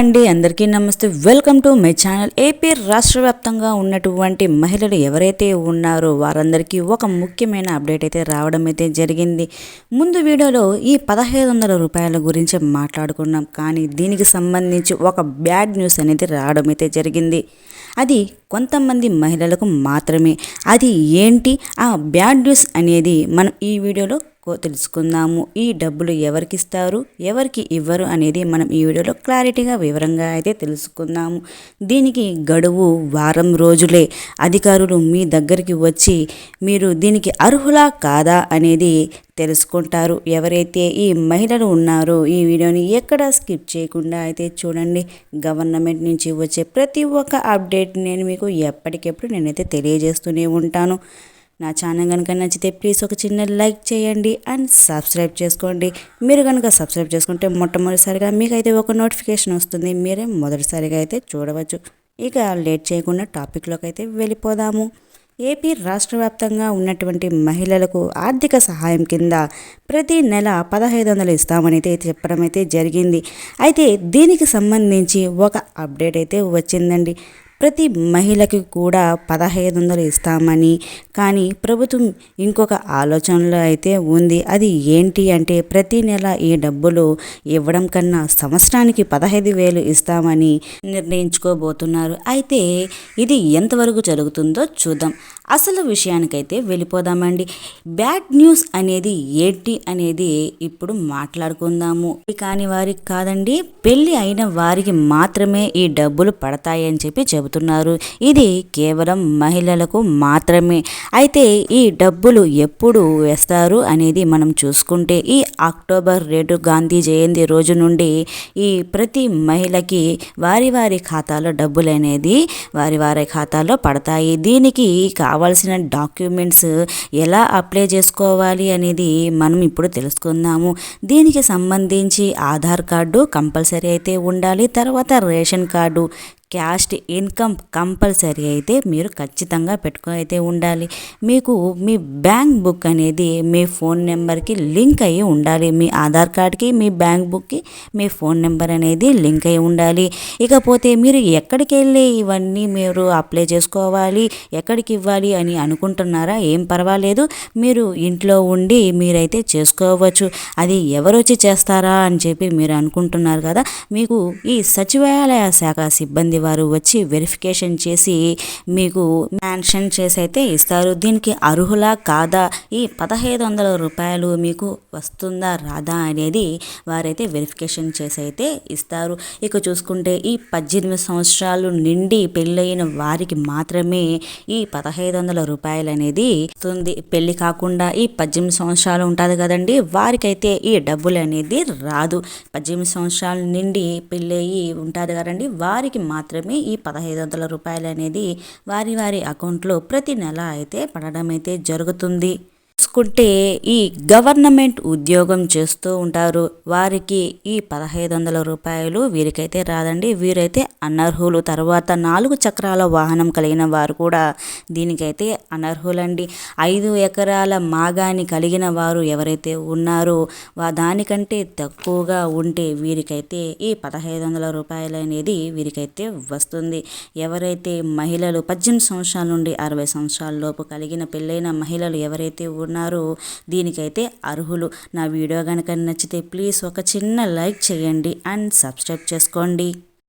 అండి, అందరికీ నమస్తే. Welcome to my channel. AP రాష్ట్ర వ్యాప్తంగా ఉన్నటువంటి మహిళలు ఎవరైతే ఉన్నారో వారందరికీ ఒక ముఖ్యమైన అప్డేట్ అయితే రావడం అయితే జరిగింది. ముందు వీడియోలో ఈ 1500 రూపాయల గురించి మాట్లాడుకున్నాం, కానీ దీనికి సంబంధించి ఒక బ్యాడ్ న్యూస్ అనేది రావడం అయితే జరిగింది. అది కొంతమంది మహిళలకు మాత్రమే. అది ఏంటి ఆ బ్యాడ్ న్యూస్ అనేది మనం ఈ వీడియోలో తెలుసుకుందాము. ఈ డబ్బులు ఎవరికి ఇస్తారు, ఎవరికి ఇవ్వరు అనేది మనం ఈ వీడియోలో క్లారిటీగా వివరంగా అయితే తెలుసుకుందాము. దీనికి గడువు వారం రోజులే. అధికారులు మీ దగ్గరికి వచ్చి మీరు దీనికి అర్హులా కాదా అనేది తెలుసుకుంటారు. ఎవరైతే ఈ మహిళలు ఉన్నారో ఈ వీడియోని ఎక్కడ స్కిప్ చేయకుండా అయితే చూడండి. గవర్నమెంట్ నుంచి వచ్చే ప్రతి ఒక్క అప్డేట్ నేను మీకు ఎప్పటికెప్పుడు నేనైతే తెలియజేస్తూనే ఉంటాను. నా ఛానల్ కనుక నచ్చితే ప్లీజ్ ఒక చిన్న లైక్ చేయండి అండ్ సబ్స్క్రైబ్ చేసుకోండి. మీరు కనుక సబ్స్క్రైబ్ చేసుకుంటే మొట్టమొదటిసారిగా మీకైతే ఒక నోటిఫికేషన్ వస్తుంది. మీరే మొదటిసారిగా అయితే చూడవచ్చు. ఇక లేట్ చేయకుండా టాపిక్లోకి అయితే వెళ్ళిపోదాము. ఏపీ రాష్ట్ర వ్యాప్తంగా ఉన్నటువంటి మహిళలకు ఆర్థిక సహాయం కింద ప్రతి నెల 1500 ఇస్తామని అయితే చెప్పడం అయితే జరిగింది. అయితే దీనికి సంబంధించి ఒక అప్డేట్ అయితే వచ్చిందండి. ప్రతి మహిళకి కూడా 1500 ఇస్తామని, కానీ ప్రభుత్వం ఇంకొక ఆలోచనలో అయితే ఉంది. అది ఏంటి అంటే ప్రతి నెల ఈ డబ్బులు ఇవ్వడం కన్నా సంవత్సరానికి 15,000 ఇస్తామని నిర్ణయించుకోబోతున్నారు. అయితే ఇది ఎంతవరకు జరుగుతుందో చూద్దాం. అసలు విషయానికైతే వెళ్ళిపోదామండి. బ్యాడ్ న్యూస్ అనేది ఏంటి అనేది ఇప్పుడు మాట్లాడుకుందాము. కాని వారికి కాదండి, పెళ్ళి అయిన వారికి మాత్రమే ఈ డబ్బులు పడతాయని చెప్పి చెబుతున్నారు. ఇది కేవలం మహిళలకు మాత్రమే. అయితే ఈ డబ్బులు ఎప్పుడు వేస్తారు అనేది మనం చూసుకుంటే ఈ అక్టోబర్ 2 గాంధీ జయంతి రోజు నుండి ఈ ప్రతి మహిళకి వారి వారి ఖాతాలో డబ్బులు అనేది వారి ఖాతాలో పడతాయి. దీనికి కావాల్సిన డాక్యుమెంట్స్ ఎలా అప్లై చేసుకోవాలి అనేది మనం ఇప్పుడు తెలుసుకుందాము. దీనికి సంబంధించి ఆధార్ కార్డు కంపల్సరీ అయితే ఉండాలి. తర్వాత ration card, caste income compulsory అయితే మీరు ఖచ్చితంగా పెట్టుకొని అయితే ఉండాలి. మీకు మీ బ్యాంక్ బుక్ అనేది మీ ఫోన్ నెంబర్కి లింక్ అయ్యి ఉండాలి. మీ ఆధార్ కార్డ్కి మీ బ్యాంక్ బుక్కి మీ ఫోన్ నెంబర్ అనేది లింక్ అయ్యి ఉండాలి. ఇకపోతే మీరు ఎక్కడికి వెళ్ళి ఇవన్నీ మీరు అప్లై చేసుకోవాలి, ఎక్కడికి ఇవ్వాలి అని అనుకుంటున్నారా? ఏం పర్వాలేదు, మీరు ఇంట్లో ఉండి మీరైతే చేసుకోవచ్చు. అది ఎవరు వచ్చి చేస్తారా అని చెప్పి మీరు అనుకుంటున్నారు కదా. మీకు ఈ సచివాలయ శాఖ సిబ్బంది వారు వచ్చి వెరిఫికేషన్ చేసి మీకు మెన్షన్ చేసి అయితే ఇస్తారు. దీనికి అర్హులా కాదా, ఈ 1500 రూపాయలు మీకు వస్తుందా రాదా అనేది వారైతే వెరిఫికేషన్ చేసి అయితే ఇస్తారు. ఇక చూసుకుంటే ఈ 18 సంవత్సరాలు నిండి పెళ్ళైన వారికి మాత్రమే ఈ 1500 రూపాయలు అనేది వస్తుంది. పెళ్లి కాకుండా ఈ 18 సంవత్సరాలు ఉంటుంది కదండి, వారికైతే ఈ డబ్బులు అనేది రాదు. 18 సంవత్సరాల నిండి పెళ్ళయి ఉంటుంది కదండి, వారికి మాత్రమే ఈ 1500 రూపాయలు అనేది వారి వారి అకౌంట్లో ప్రతి నెల అయితే పడడం అయితే జరుగుతుంది. చూసుకుంటే ఈ గవర్నమెంట్ ఉద్యోగం చేస్తూ ఉంటారు, వారికి ఈ 1500 రూపాయలు వీరికైతే రాదండి. వీరైతే అనర్హులు. తర్వాత 4 చక్రాల వాహనం కలిగిన వారు కూడా దీనికైతే అనర్హులండి. 5 ఎకరాల మాగాని కలిగిన వారు ఎవరైతే ఉన్నారో దానికంటే తక్కువగా ఉంటే వీరికైతే ఈ 1500 రూపాయలు అనేది వీరికైతే వస్తుంది. ఎవరైతే మహిళలు 18 సంవత్సరాల నుండి 60 సంవత్సరాల లోపు కలిగిన పెళ్ళైన మహిళలు ఎవరైతే ఉన్నారో దీనికైతే అర్హులు. నా వీడియో కనుక నచ్చితే ప్లీజ్ ఒక చిన్న లైక్ చేయండి అండ్ సబ్స్క్రైబ్ చేసుకోండి.